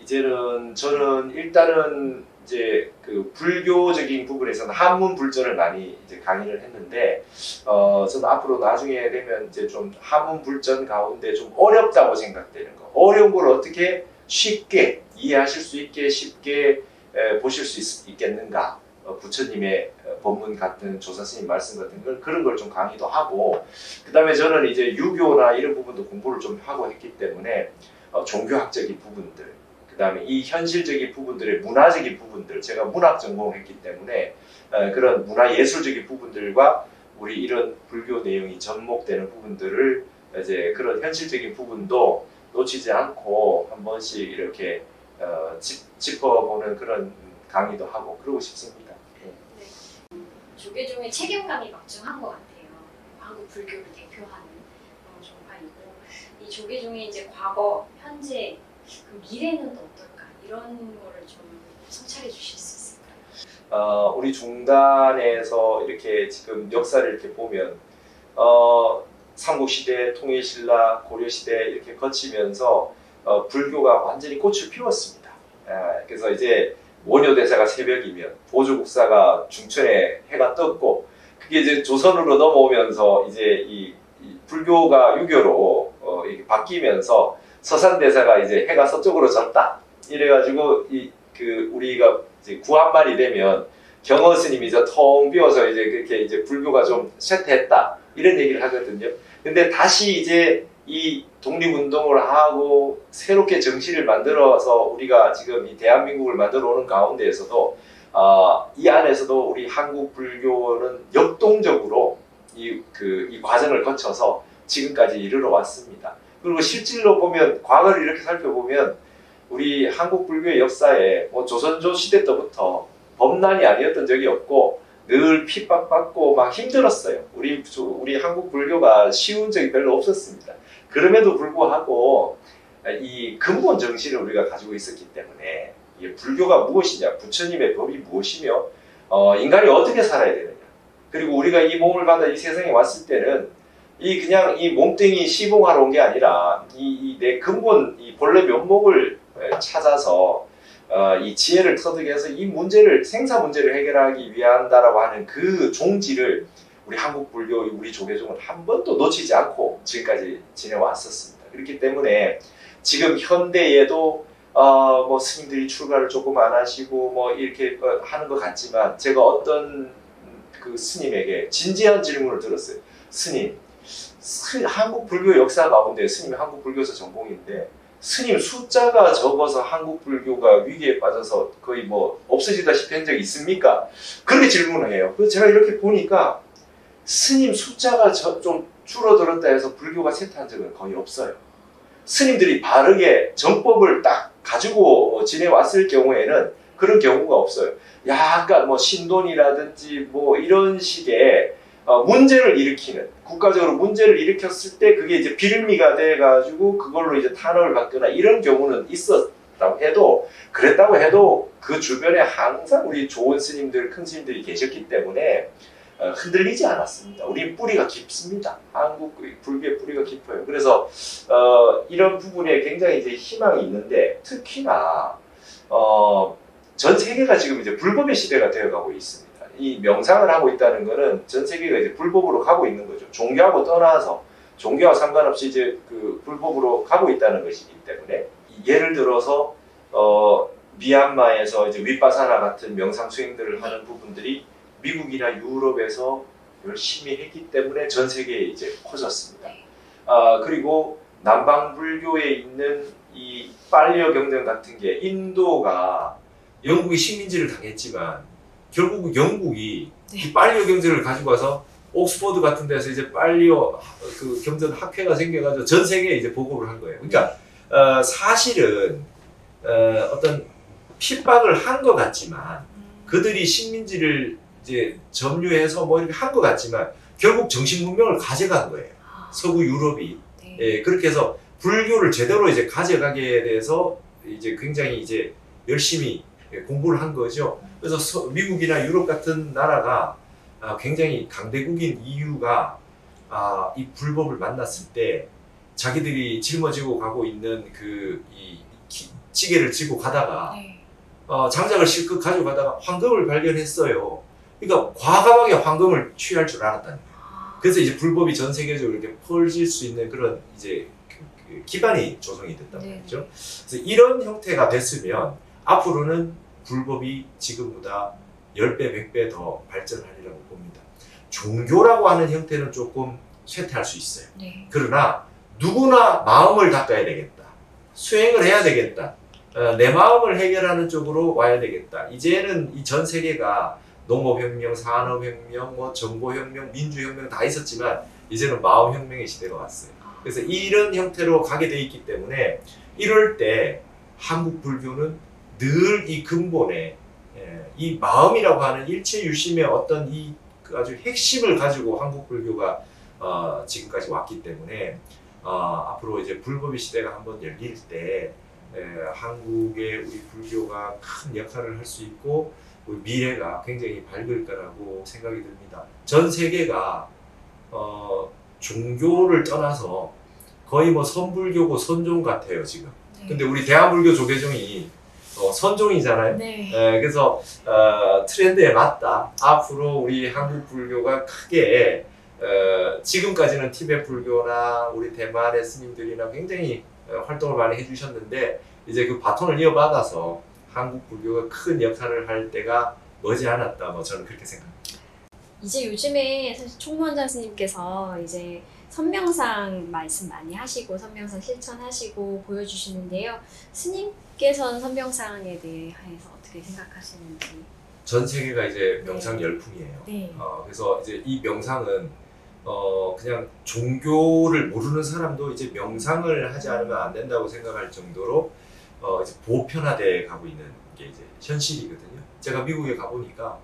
이제는 저는 일단은 이제 그 불교적인 부분에서는 한문 불전을 많이 이제 강의를 했는데 저는 앞으로 나중에 되면 이제 좀 한문 불전 가운데 좀 어렵다고 생각되는 거, 어려운 걸 어떻게 쉽게 이해하실 수 있게 쉽게 보실 수 있겠는가, 부처님의 법문 같은 조사스님 말씀 같은 걸 그런 걸 좀 강의도 하고 그 다음에 저는 이제 유교나 이런 부분도 공부를 좀 하고 했기 때문에 종교학적인 부분들 그 다음에 이 현실적인 부분들의 문화적인 부분들 제가 문학 전공했기 때문에 그런 문화예술적인 부분들과 우리 이런 불교 내용이 접목되는 부분들을 이제 그런 현실적인 부분도 놓치지 않고 한 번씩 이렇게 짚어보는 그런 강의도 하고 그러고 싶습니다. 네. 조계종의 책임감이 막중한 것 같아요. 한국 불교를 대표하는 종파이고 이 조계종이 이제 과거, 현재, 그 미래는 어떨까? 이런 거를 좀 성찰해 주실 수 있을까요? 우리 중단에서 이렇게 지금 역사를 이렇게 보면 삼국시대, 통일신라, 고려시대 이렇게 거치면서 불교가 완전히 꽃을 피웠습니다. 그래서 이제 원효대사가 새벽이면 보조국사가 중천에 해가 떴고 그게 이제 조선으로 넘어오면서 이제 이 불교가 유교로 이렇게 바뀌면서 서산대사가 이제 해가 서쪽으로 졌다. 이래가지고 우리가 이제 구한말이 되면 경허 스님이 이제 텅 비어서 이제 그렇게 이제 불교가 좀 쇠퇴했다. 이런 얘기를 하거든요. 근데 다시 이제 이 독립운동을 하고 새롭게 정신을 만들어서 우리가 지금 이 대한민국을 만들어 오는 가운데에서도 이 안에서도 우리 한국 불교는 역동적으로 이 과정을 거쳐서 지금까지 이르러 왔습니다. 그리고 실질로 보면 과거를 이렇게 살펴보면 우리 한국 불교의 역사에 뭐 조선조 시대 때부터 범난이 아니었던 적이 없고 늘 핍박받고 막 힘들었어요. 우리 한국 불교가 쉬운 적이 별로 없었습니다. 그럼에도 불구하고 이 근본 정신을 우리가 가지고 있었기 때문에 이게 불교가 무엇이냐, 부처님의 법이 무엇이며 인간이 어떻게 살아야 되느냐. 그리고 우리가 이 몸을 받아 이 세상에 왔을 때는 그냥 이 몸뚱이 시봉하러 온 게 아니라 내 근본 이 본래 면목을 찾아서 이 지혜를 터득해서 이 문제를 생사 문제를 해결하기 위한다라고 하는 그 종지를 우리 한국 불교 우리 조계종은 한 번도 놓치지 않고 지금까지 지내왔었습니다. 그렇기 때문에 지금 현대에도 뭐 스님들이 출가를 조금 안 하시고 뭐 이렇게 하는 것 같지만 제가 어떤 그 스님에게 진지한 질문을 들었어요. 스님, 한국 불교 역사 가운데 스님이 한국 불교에서 전공인데 스님 숫자가 적어서 한국 불교가 위기에 빠져서 거의 뭐 없어지다시피 한 적이 있습니까? 그렇게 질문을 해요. 그래서 제가 이렇게 보니까 스님 숫자가 좀 줄어들었다 해서 불교가 쇠퇴한 적은 거의 없어요. 스님들이 바르게 정법을 딱 가지고 지내왔을 경우에는 그런 경우가 없어요. 약간 뭐 신돈이라든지 뭐 이런 식의 문제를 일으키는, 국가적으로 문제를 일으켰을 때 그게 이제 빌미가 돼가지고 그걸로 이제 탄압을 받거나 이런 경우는 있었다고 해도, 그랬다고 해도 그 주변에 항상 우리 좋은 스님들, 큰 스님들이 계셨기 때문에 흔들리지 않았습니다. 우리 뿌리가 깊습니다. 한국 불교의 뿌리가 깊어요. 그래서 이런 부분에 굉장히 이제 희망이 있는데, 특히나 전 세계가 지금 이제 불법의 시대가 되어가고 있습니다. 이 명상을 하고 있다는 것은 전 세계가 이제 불법으로 가고 있는 거죠. 종교하고 떠나서 종교와 상관없이 이제 그 불법으로 가고 있다는 것이기 때문에, 예를 들어서 미얀마에서 이제 윗바사나 같은 명상 수행들을 하는 부분들이 미국이나 유럽에서 열심히 했기 때문에 전 세계에 이제 퍼졌습니다. 그리고 남방 불교에 있는 이 빨리어 경전 같은 게, 인도가 영국이 식민지를 당했지만 결국 영국이 이 빨리어 경전을 가지고 와서 옥스퍼드 같은 데서 이제 빨리어 그 경전 학회가 생겨가지고 전 세계에 이제 보급을 한 거예요. 그러니까 사실은 어떤 핍박을 한 것 같지만, 그들이 식민지를 이제 점유해서 뭐 이렇게 한 것 같지만 결국 정신 문명을 가져간 거예요. 서구 유럽이. 네. 예, 그렇게 해서 불교를 제대로 이제 가져가게 돼서 이제 굉장히 이제 열심히 공부를 한 거죠. 그래서 미국이나 유럽 같은 나라가 굉장히 강대국인 이유가 이 불법을 만났을 때 자기들이 짊어지고 가고 있는 이 지게를 쥐고 가다가 장작을 실컷 가지고 가다가 황금을 발견했어요. 그러니까 과감하게 황금을 취할 줄 알았다는 거예요. 그래서 이제 불법이 전 세계적으로 이렇게 퍼질 수 있는 그런 이제 기반이 조성이 됐단 말이죠. 그래서 이런 형태가 됐으면 앞으로는 불법이 지금보다 10배, 100배 더 발전하리라고 봅니다. 종교라고 하는 형태는 조금 쇠퇴할 수 있어요. 그러나 누구나 마음을 닦아야 되겠다. 수행을 해야 되겠다. 내 마음을 해결하는 쪽으로 와야 되겠다. 이제는 이 전 세계가 농업혁명, 산업혁명, 뭐 정보혁명, 민주혁명 다 있었지만 이제는 마음혁명의 시대가 왔어요. 그래서 이런 형태로 가게 돼 있기 때문에 이럴 때 한국 불교는 늘 이 근본에 이 마음이라고 하는 일체유심의 어떤 이 아주 핵심을 가지고 한국 불교가 지금까지 왔기 때문에 앞으로 이제 불법의 시대가 한번 열릴 때 한국의 우리 불교가 큰 역할을 할 수 있고 우리 미래가 굉장히 밝을 거라고 생각이 듭니다. 전 세계가 종교를 떠나서 거의 뭐 선불교고 선종 같아요 지금. 네. 근데 우리 대한불교 조계종이 선종이잖아요. 네. 그래서 트렌드에 맞다. 앞으로 우리 한국 불교가 크게 지금까지는 티베트 불교나 우리 대만의 스님들이나 굉장히 활동을 많이 해주셨는데 이제 그 바톤을 이어받아서 한국 불교가 큰 역할을 할 때가 머지않았다. 뭐 저는 그렇게 생각합니다. 이제 요즘에 사실 총무원장 스님께서 이제 선명상 말씀 많이 하시고 선명상 실천하시고 보여주시는데요. 스님께서는 선명상에 대해서 어떻게 생각하시는지? 전 세계가 이제 명상 열풍이에요. 네. 그래서 이제 이 명상은 그냥 종교를 모르는 사람도 이제 명상을 하지 않으면 안 된다고 생각할 정도로 이제 보편화돼 가고 있는 게 이제 현실이거든요. 제가 미국에 가보니까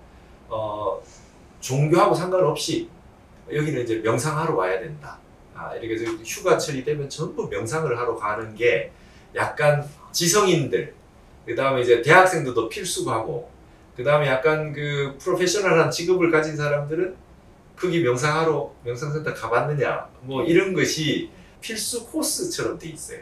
종교하고 상관없이 여기는 이제 명상하러 와야 된다. 이렇게 해서 휴가철이 되면 전부 명상을 하러 가는 게 약간 지성인들, 그 다음에 이제 대학생들도 필수고 하고, 그 다음에 약간 그 프로페셔널한 직업을 가진 사람들은 거기 명상하러 명상센터 가봤느냐, 뭐 이런 것이 필수 코스처럼 돼 있어요.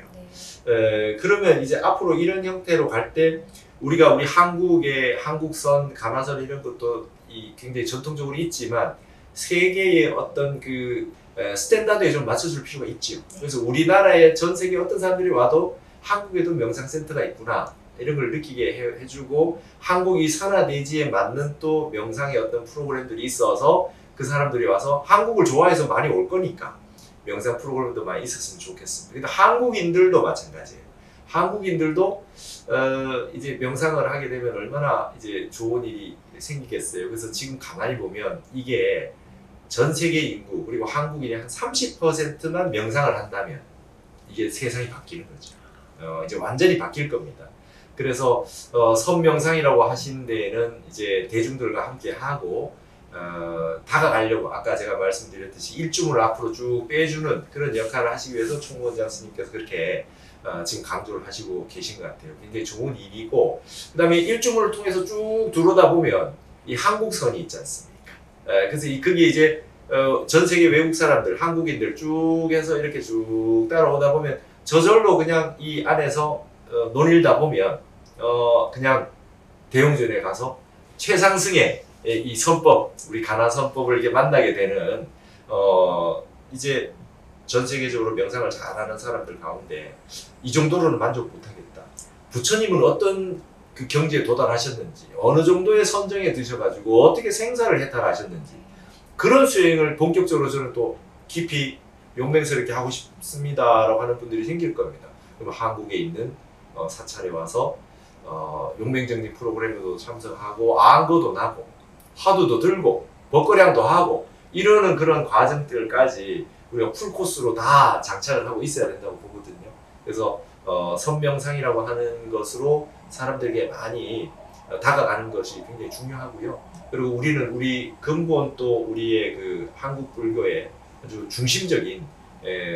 그러면 이제 앞으로 이런 형태로 갈 때 우리가 우리 한국의 한국선, 가마선 이런 것도 굉장히 전통적으로 있지만 세계의 어떤 그 스탠다드에 좀 맞춰줄 필요가 있죠. 그래서 우리나라의 전 세계 어떤 사람들이 와도 한국에도 명상센터가 있구나 이런 걸 느끼게 해주고 한국이 산하대지에 맞는 또 명상의 어떤 프로그램들이 있어서 그 사람들이 와서 한국을 좋아해서 많이 올 거니까 명상 프로그램도 많이 있었으면 좋겠습니다. 근데 한국인들도 마찬가지예요. 한국인들도 이제 명상을 하게 되면 얼마나 이제 좋은 일이 생기겠어요. 그래서 지금 가만히 보면 이게 전 세계 인구 그리고 한국인의 한 30%만 명상을 한다면 이게 세상이 바뀌는 거죠. 이제 완전히 바뀔 겁니다. 그래서 선명상이라고 하신 데에는 이제 대중들과 함께 하고 다가가려고 아까 제가 말씀드렸듯이 일중을 앞으로 쭉 빼주는 그런 역할을 하시기 위해서 총무원장 스님께서 그렇게 지금 강조를 하시고 계신 것 같아요. 굉장히 좋은 일이고 그 다음에 일중을 통해서 쭉 들어오다 보면 이 한국선이 있지 않습니까? 그래서 그게 이제 전 세계 외국 사람들, 한국인들 쭉 해서 이렇게 쭉 따라오다 보면 저절로 그냥 이 안에서 논일다 보면 그냥 대웅전에 가서 최상승의 이 선법, 우리 가나 선법을 이렇게 만나게 되는 이제 전 세계적으로 명상을 잘하는 사람들 가운데 이 정도로는 만족 못하겠다. 부처님은 어떤 그 경지에 도달하셨는지, 어느 정도의 선정에 드셔가지고 어떻게 생사를 해탈하셨는지 그런 수행을 본격적으로 저는 또 깊이 용맹스럽게 하고 싶습니다라고 하는 분들이 생길 겁니다. 그럼 한국에 있는 사찰에 와서 용맹정리 프로그램에도 참석하고 안거도 나고 화두도 들고 법거량도 하고 이러는 그런 과정들까지 우리가 풀코스로 다 장착을 하고 있어야 된다고 보거든요. 그래서 선명상이라고 하는 것으로 사람들에게 많이 다가가는 것이 굉장히 중요하고요. 그리고 우리는 우리 근본 또 우리의 그 한국 불교의 아주 중심적인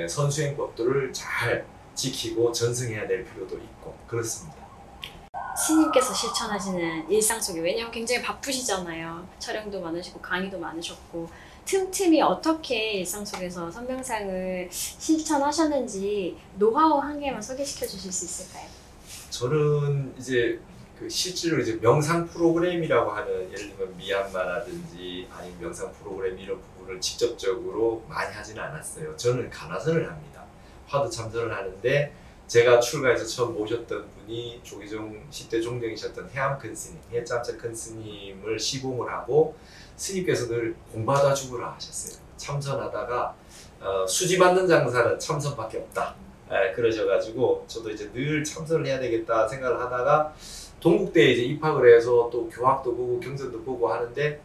선수행법들을 잘 지키고 전승해야 될 필요도 있고 그렇습니다. 스님께서 실천하시는 일상 속에 왜냐면 굉장히 바쁘시잖아요. 촬영도 많으시고 강의도 많으셨고 틈틈이 어떻게 일상 속에서 선명상을 실천하셨는지 노하우 한 개만 소개시켜 주실 수 있을까요? 저는 이제 그 실제로 이제 명상 프로그램이라고 하는 예를 들면 미얀마라든지 아니면 명상 프로그램 이런 부분을 직접적으로 많이 하지는 않았어요. 저는 가나선을 합니다. 화두 참선을 하는데 제가 출가해서 처음 모셨던 분이 조계종 10대 종정이셨던 해암 큰 스님, 해짬차 큰 스님을 시봉을 하고 스님께서 늘 공부하다 죽으라 하셨어요. 참선하다가 수지 받는 장사는 참선밖에 없다. 그러셔가지고 저도 이제 늘 참선을 해야 되겠다 생각을 하다가 동국대에 이제 입학을 해서 또 교학도 보고 경전도 보고 하는데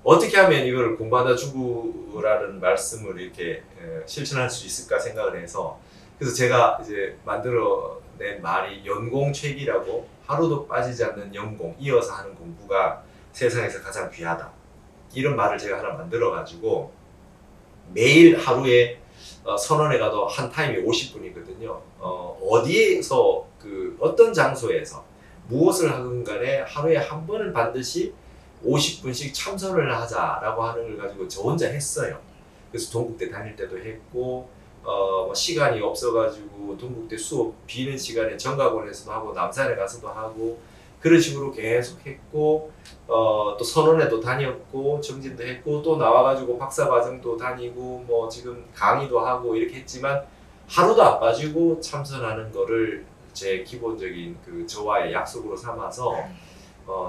어떻게 하면 이걸 공부하다 죽으라는 말씀을 이렇게 실천할 수 있을까 생각을 해서 그래서 제가 이제 만들어낸 말이 연공책이라고 하루도 빠지지 않는 연공, 이어서 하는 공부가 세상에서 가장 귀하다. 이런 말을 제가 하나 만들어가지고 매일 하루에 선원에 가도 한 타임이 50분이거든요. 어디에서 그 어떤 장소에서 무엇을 하건 간에 하루에 한 번은 반드시 50분씩 참선을 하자라고 하는 걸 가지고 저 혼자 했어요. 그래서 동국대 다닐 때도 했고 뭐 시간이 없어가지고 동국대 수업 비는 시간에 정각원에서도 하고 남산에 가서도 하고 그런 식으로 계속 했고 또 선원에도 다녔고 정진도 했고 또 나와가지고 박사과정도 다니고 뭐 지금 강의도 하고 이렇게 했지만 하루도 안 빠지고 참선하는 거를 제 기본적인 그 저와의 약속으로 삼아서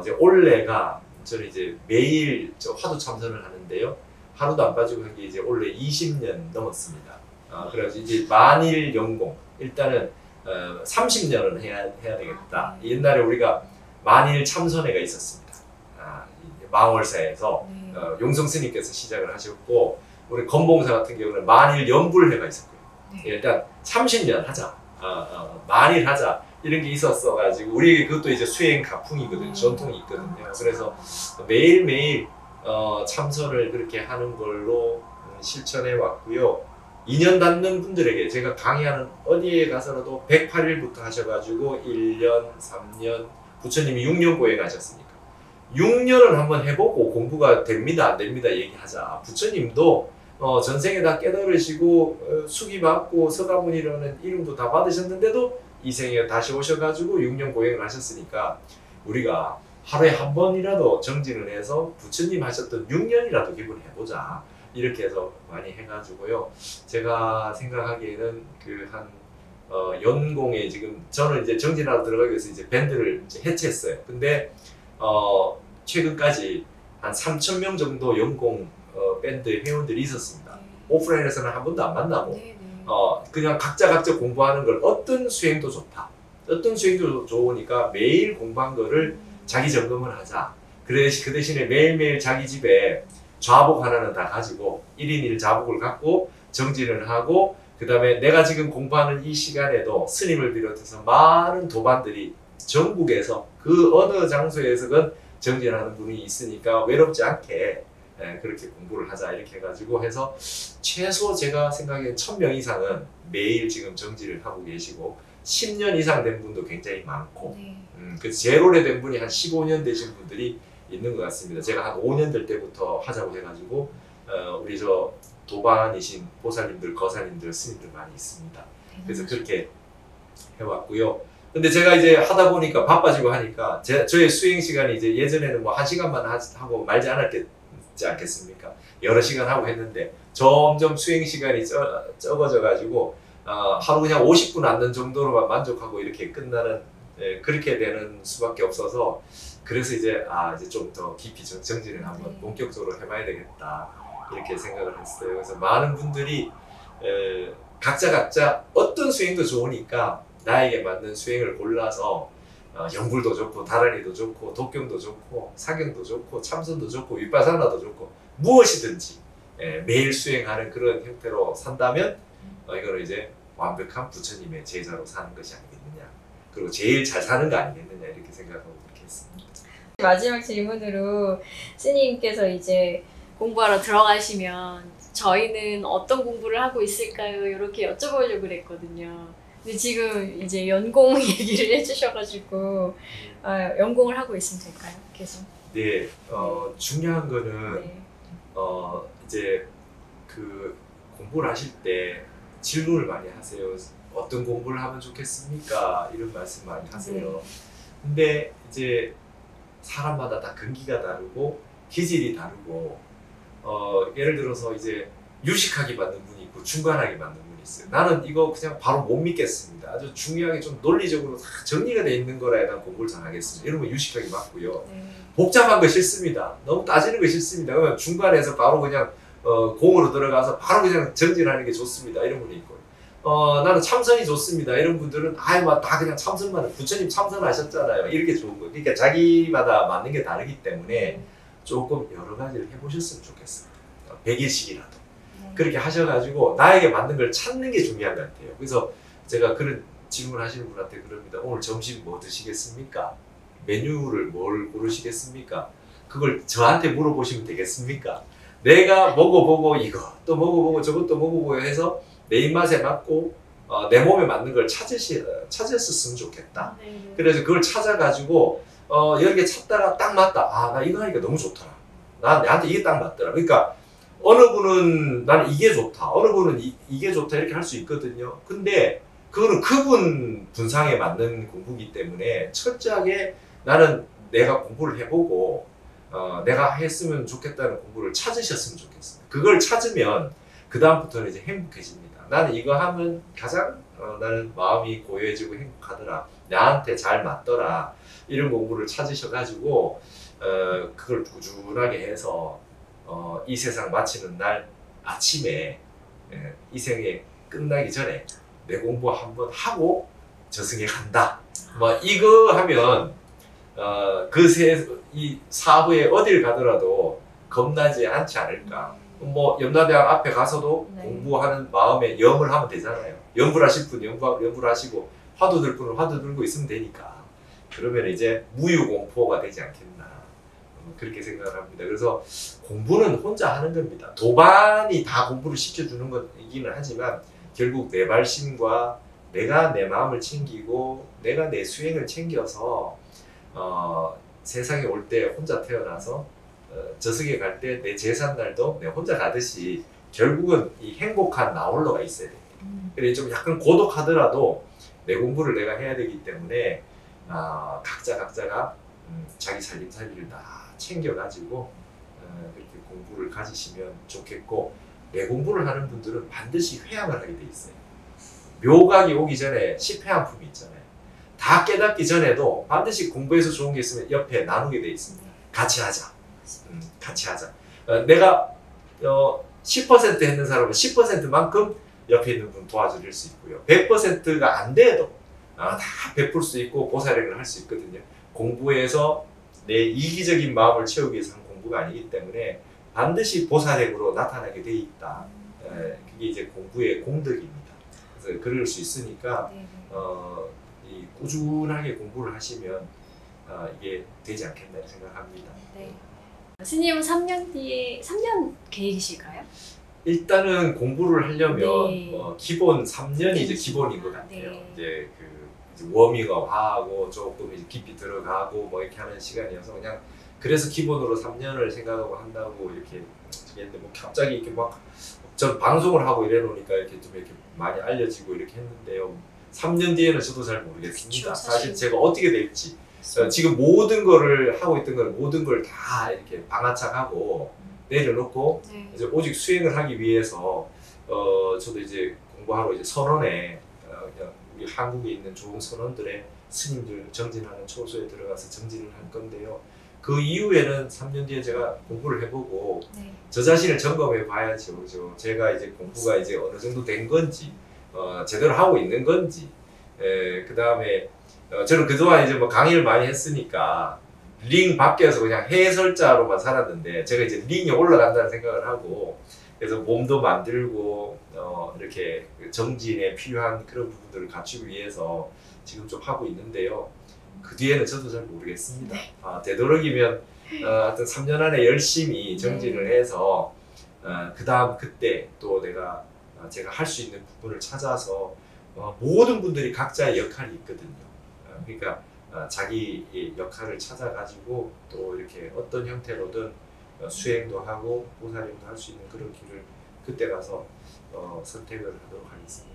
이제 올해가 저는 이제 매일 저 화두 참선을 하는데요. 하루도 안 빠지고 한 게 이제 올해 20년 넘었습니다. 그래서 이제 만일 연공 일단은 30년은 해야 되겠다. 옛날에 우리가 만일 참선회가 있었습니다. 망월사에서 용성 스님께서 시작을 하셨고 우리 건봉사 같은 경우는 만일 연불회가 있었고요. 일단 30년 하자. 만일 하자. 이런 게 있었어가지고 우리 그것도 이제 수행 가풍이거든요. 전통이 있거든요. 그래서 매일매일 참선을 그렇게 하는 걸로 실천해 왔고요. 2년 닿는 분들에게 제가 강의하는 어디에 가서라도 108일부터 하셔가지고 1년, 3년, 부처님이 6년 고행하셨으니까 6년을 한번 해보고 공부가 됩니다, 안 됩니다 얘기하자. 부처님도 전생에 다 깨달으시고 수기 받고 서가모니라는 이름도 다 받으셨는데도 이 생에 다시 오셔가지고 6년 고행을 하셨으니까 우리가 하루에 한 번이라도 정진을 해서 부처님 하셨던 6년이라도 기분 해보자. 이렇게 해서 많이 해가지고요. 제가 생각하기에는 그 한 연공에 지금 저는 이제 정진하러 들어가기 위해서 이제 밴드를 이제 해체했어요. 근데 최근까지 한 3,000명 정도 연공 밴드 회원들이 있었습니다. 오프라인에서는 한 번도 안 만나고 그냥 각자 공부하는 걸 어떤 수행도 좋다. 어떤 수행도 좋으니까 매일 공부한 거를 자기 점검을 하자. 그 대신에 매일매일 자기 집에 좌복 하나는 다 가지고 1인 1좌복을 갖고 정진을 하고 그 다음에 내가 지금 공부하는 이 시간에도 스님을 비롯해서 많은 도반들이 전국에서 그 어느 장소에서건 정진하는 분이 있으니까 외롭지 않게 그렇게 공부를 하자 이렇게 해가지고 해서 최소 제가 생각엔 1000명 이상은 매일 지금 정진을 하고 계시고 10년 이상 된 분도 굉장히 많고 그래서 제일 오래된 분이 한 15년 되신 분들이 있는 것 같습니다. 제가 한 5년 될 때부터 하자고 해가지고 우리 저 도반이신 보살님들, 거사님들, 스님들 많이 있습니다. 그래서 그렇게 해왔고요. 근데 제가 이제 하다 보니까 바빠지고 하니까 저의 수행 시간이 이제 예전에는 뭐 1시간만 하고 말지 않았지 않겠습니까? 여러 시간 하고 했는데 점점 수행 시간이 적어져 가지고 하루 그냥 50분 앉는 정도로만 만족하고 이렇게 끝나는 그렇게 되는 수밖에 없어서 그래서 이제 이제 좀 더 깊이 정진을 한번 본격적으로 해봐야 되겠다 이렇게 생각을 했어요. 그래서 많은 분들이 각자 어떤 수행도 좋으니까 나에게 맞는 수행을 골라서 연불도 좋고 다란이도 좋고 독경도 좋고 사경도 좋고 참선도 좋고 윗바사나도 좋고 무엇이든지 매일 수행하는 그런 형태로 산다면 이거는 이제 완벽한 부처님의 제자로 사는 것이 아니겠느냐. 그리고 제일 잘 사는 거 아니겠느냐 이렇게 생각하고 그렇게 했습니다. 마지막 질문으로 스님께서 이제 공부하러 들어가시면 저희는 어떤 공부를 하고 있을까요? 이렇게 여쭤보려고 그랬거든요. 근데 지금 이제 연공 얘기를 해주셔가지고 연공을 하고 있으면 될까요? 계속. 네, 중요한 거는 이제 그 공부를 하실 때 질문을 많이 하세요. 어떤 공부를 하면 좋겠습니까? 이런 말씀 많이 하세요. 근데 이제 사람마다 다 근기가 다르고 기질이 다르고 예를 들어서 이제 유식하게 받는 분이 있고 중간하게 받는 분이 있어요. 나는 이거 그냥 바로 못 믿겠습니다. 아주 중요하게 좀 논리적으로 다 정리가 돼 있는 거라야 난 공부를 잘 하겠습니다. 이러면 유식하게 맞고요. 복잡한 거 싫습니다. 너무 따지는 거 싫습니다. 그러면 중간에서 바로 그냥 공으로 들어가서 바로 그냥 정진하는 게 좋습니다. 이런 분이 있고요. 나는 참선이 좋습니다. 이런 분들은 다 그냥 참선만 부처님 참선하셨잖아요. 이렇게 좋은 거. 그러니까 자기마다 맞는 게 다르기 때문에 조금 여러 가지를 해보셨으면 좋겠습니다. 100일씩이라도. 그렇게 하셔가지고 나에게 맞는 걸 찾는 게 중요한 것 같아요. 그래서 제가 그런 질문 하시는 분한테 그럽니다. 오늘 점심 뭐 드시겠습니까? 메뉴를 뭘 고르시겠습니까? 그걸 저한테 물어보시면 되겠습니까? 내가 먹어보고 이것도 먹어보고 저것도 먹어보고 해서 내 입맛에 맞고 내 몸에 맞는 걸 찾았었으면 좋겠다. 네. 그래서 그걸 찾아가지고 여러 개 찾다가 딱 맞다. 아, 나 이거 하니까 너무 좋더라. 나한테 이게 딱 맞더라. 그러니까 어느 분은 나는 이게 좋다. 어느 분은 이게 좋다. 이렇게 할 수 있거든요. 근데 그거는 그분 분상에 맞는 공부이기 때문에 철저하게 나는 내가 공부를 해보고 내가 했으면 좋겠다는 공부를 찾으셨으면 좋겠습니다. 그걸 찾으면 그 다음부터는 이제 행복해집니다. 나는 이거 하면 가장 나는 마음이 고요해지고 행복하더라. 나한테 잘 맞더라. 이런 공부를 찾으셔가지고 그걸 꾸준하게 해서 이 세상 마치는 날 아침에 이 생에 끝나기 전에 내 공부 한번 하고 저승에 간다. 뭐 이거 하면 이 사후에 어딜 가더라도 겁나지 않지 않을까. 뭐 염라대왕 앞에 가서도 네. 공부하는 마음에 염을 하면 되잖아요. 염불 하실 분 염불 하시고 화두 들 분은 화두 들고 있으면 되니까. 그러면 이제 무유공포가 되지 않겠나. 그렇게 생각을 합니다. 그래서 공부는 혼자 하는 겁니다. 도반이 다 공부를 시켜주는 것이기는 하지만 결국 내 발심과 내가 내 마음을 챙기고 내가 내 수행을 챙겨서 세상에 올 때 혼자 태어나서 저승에 갈 때 내 제삿날도 내가 혼자 가듯이 결국은 이 행복한 나홀로가 있어야 돼요. 그래 좀 약간 고독하더라도 내 공부를 내가 해야 되기 때문에 각자가 자기 살림살이를 다 챙겨가지고 그렇게 공부를 가지시면 좋겠고, 내 공부를 하는 분들은 반드시 회양을 하게 돼 있어요. 묘각이 오기 전에 10회양 품이 있잖아요. 다 깨닫기 전에도 반드시 공부해서 좋은 게 있으면 옆에 나누게 돼 있습니다. 같이 하자. 같이 하자. 내가 10% 했는 사람은 10%만큼 옆에 있는 분 도와줄 수 있고요. 100%가 안 돼도 다 베풀 수 있고 보살행을 할 수 있거든요. 공부해서 내 이기적인 마음을 채우기 위해서 한 공부가 아니기 때문에 반드시 보살행으로 나타나게 돼 있다. 그게 이제 공부의 공덕입니다. 그래서 그럴 수 있으니까 이 꾸준하게 공부를 하시면 이게 되지 않겠나 생각합니다. 네. 스님은 3년 뒤에 3년 계획이실까요? 일단은 공부를 하려면 네. 기본 3년이 이제 기본인 것 같아요. 네. 이제 워밍업 하고 조금 이제 깊이 들어가고 뭐 이렇게 하는 시간이어서 그냥 그래서 기본으로 3년을 생각하고 한다고 이렇게 했는데 뭐 갑자기 이렇게 막 전 방송을 하고 이래 놓으니까 이렇게 좀 이렇게 많이 알려지고 이렇게 했는데요. 3년 뒤에는 저도 잘 모르겠습니다. 그쵸, 사실 제가 어떻게 될지 지금 모든 거를 하고 있던 건 모든 걸 다 이렇게 방아착하고 내려놓고 네. 이제 오직 수행을 하기 위해서 저도 이제 공부하러 이제 선원에 그냥 우리 한국에 있는 좋은 선원들의 스님들 정진하는 초소에 들어가서 정진을 할 건데요. 그 이후에는 3년 뒤에 제가 공부를 해보고 네. 저 자신을 점검해 봐야죠. 그죠? 제가 이제 공부가 이제 어느 정도 된 건지 제대로 하고 있는 건지 그 다음에 저는 그동안 이제 뭐 강의를 많이 했으니까 링 밖에서 그냥 해설자로만 살았는데 제가 이제 링에 올라간다는 생각을 하고 그래서 몸도 만들고 이렇게 정진에 필요한 그런 부분들을 갖추기 위해서 지금 좀 하고 있는데요. 그 뒤에는 저도 잘 모르겠습니다. 되도록이면 하여튼 3년 안에 열심히 정진을 해서 그 다음 그때 또 제가 할 수 있는 부분을 찾아서 모든 분들이 각자의 역할이 있거든요. 그러니까 자기 역할을 찾아가지고 또 이렇게 어떤 형태로든 수행도 하고 보살행도 할 수 있는 그런 길을 그때 가서 선택을 하도록 하겠습니다.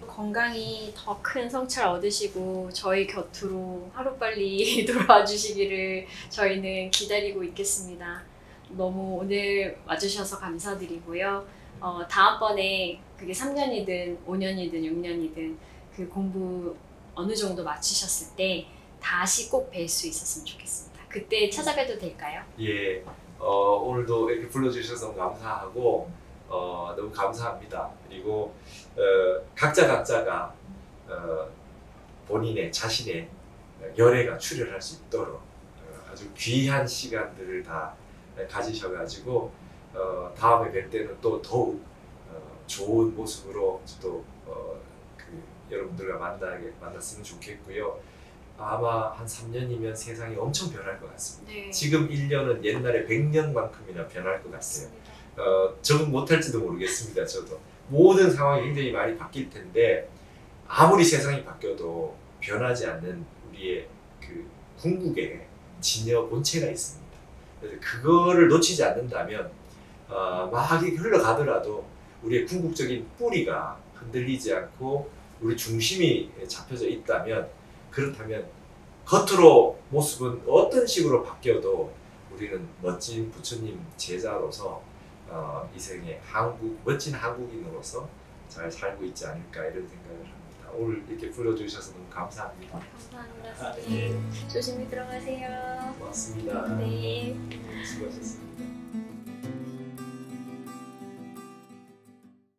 건강히 더 큰 성찰 얻으시고 저희 곁으로 하루빨리 돌아와 주시기를 저희는 기다리고 있겠습니다. 너무 오늘 와주셔서 감사드리고요. 다음번에 그게 3년이든 5년이든 6년이든 그 공부 어느 정도 마치셨을 때 다시 꼭 뵐 수 있었으면 좋겠습니다. 그때 찾아가도 될까요? 예, 오늘도 이렇게 불러주셔서 너무 감사하고 너무 감사합니다. 그리고 각자가 본인의 자신의 열애가 출현할 수 있도록 아주 귀한 시간들을 다 가지셔가지고 다음에 뵐 때는 또 더욱 좋은 모습으로 또 여러분들과 만났으면 좋겠고요. 아마 한 3년이면 세상이 엄청 변할 것 같습니다. 네. 지금 1년은 옛날에 100년만큼이나 변할 것 같아요. 적응 못할지도 모르겠습니다. 저도 모든 상황이 굉장히 많이 바뀔 텐데 아무리 세상이 바뀌어도 변하지 않는 우리의 그 궁극의 진여 본체가 있습니다. 그래서 그거를 놓치지 않는다면 막 이렇게 흘러가더라도 우리의 궁극적인 뿌리가 흔들리지 않고 우리 중심이 잡혀져 있다면, 그렇다면 겉으로 모습은 어떤 식으로 바뀌어도 우리는 멋진 부처님 제자로서 이 생에 멋진 한국인으로서 잘 살고 있지 않을까 이런 생각을 합니다. 오늘 이렇게 불러주셔서 너무 감사합니다. 감사합니다, 선생님. 조심히 들어가세요. 고맙습니다. 네. 수고하셨습니다.